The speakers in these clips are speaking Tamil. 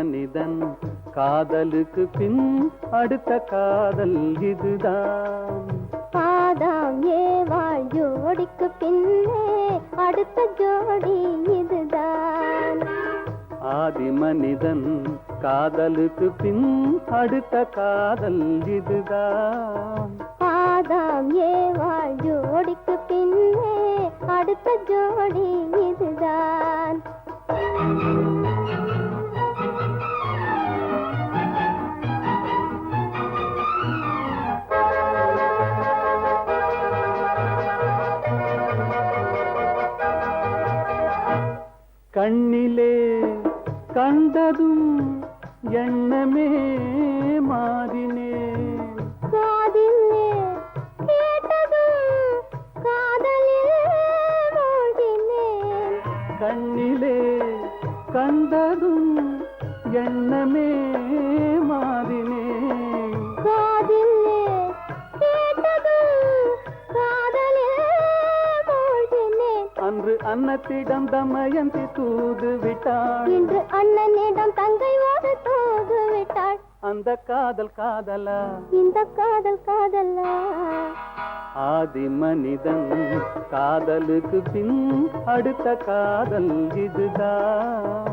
மனிதன் காதலுக்கு பின் அடுத்த காதல் இதுதான். ஆதாம் ஏவாள் ஜோடிக்கு பின்னே அடுத்த ஜோடி இதுதான். ஆதி மனிதன் காதலுக்கு பின் அடுத்த காதல் இதுதான். ஆதாம் ஏவாள் ஜோடிக்கு பின்னே அடுத்த ஜோடி இதுதான். கண்ணிலே கண்டதும் எண்ணமே மாறினே, காதிலே கேட்டதும் காதலில் மூழ்கினேன். கண்ணிலே கண்டதும் எண்ணமே மாறினே, காதிலே கேட்டதும் காதலில் மூழ்கினேன். அன்று அன்னத்திடம் தமயந்தி தூது விட்டாள், இன்று அண்ணனிடம் தங்கை ஒரு தூது விட்டாள். அந்த காதல் காதலா, இந்த காதல் காதலா? ஆதி மனிதன் காதலுக்கு பின் அடுத்த காதல் இதுதான்.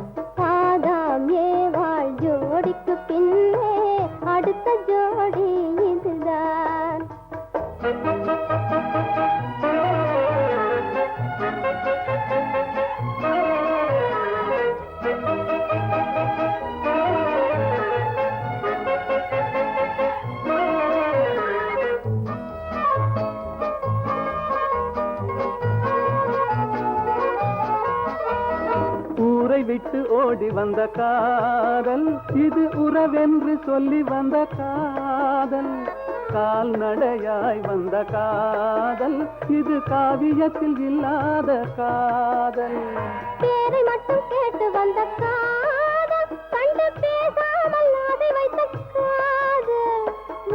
ஆதாம் ஏவாள் ஜோடிக்கு பின்னே அடுத்த ஜோடி இதுதான். ஊரை விட்டு ஓடி வந்த காதல் இது உறவென்று சொல்லி வந்த காதல். கால்நடையாய் வந்த காதல் இது காவியத்தில் இல்லாத காதல். பேரை மட்டும் கேட்டு வந்த காதல், கண்டு பேசாமல் நாதை வைத்த காதல்.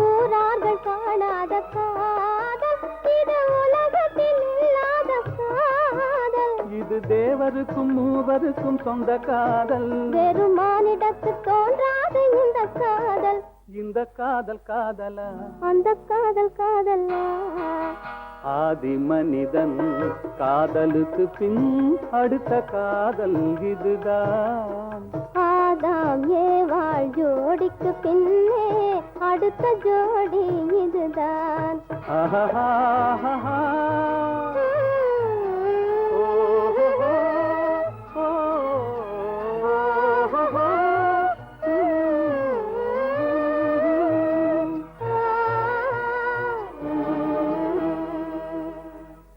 ஊரார்கள் காணாத காதல், இது உலகத்தில் இல்லாத காதல். இது தேவருக்கும் மூவருக்கும் சொந்த காதல். வெறும் மானிடத்து தோன்றாத இந்த காதல். இந்த காதல் காதலா, அந்த காதல் காதலா? ஆதி மனிதன் காதலுக்கு பின் அடுத்த காதல் இதுதான். ஆதாம் ஏவாள் ஜோடிக்கு பின்னே அடுத்த ஜோடி இதுதான். ஆஹா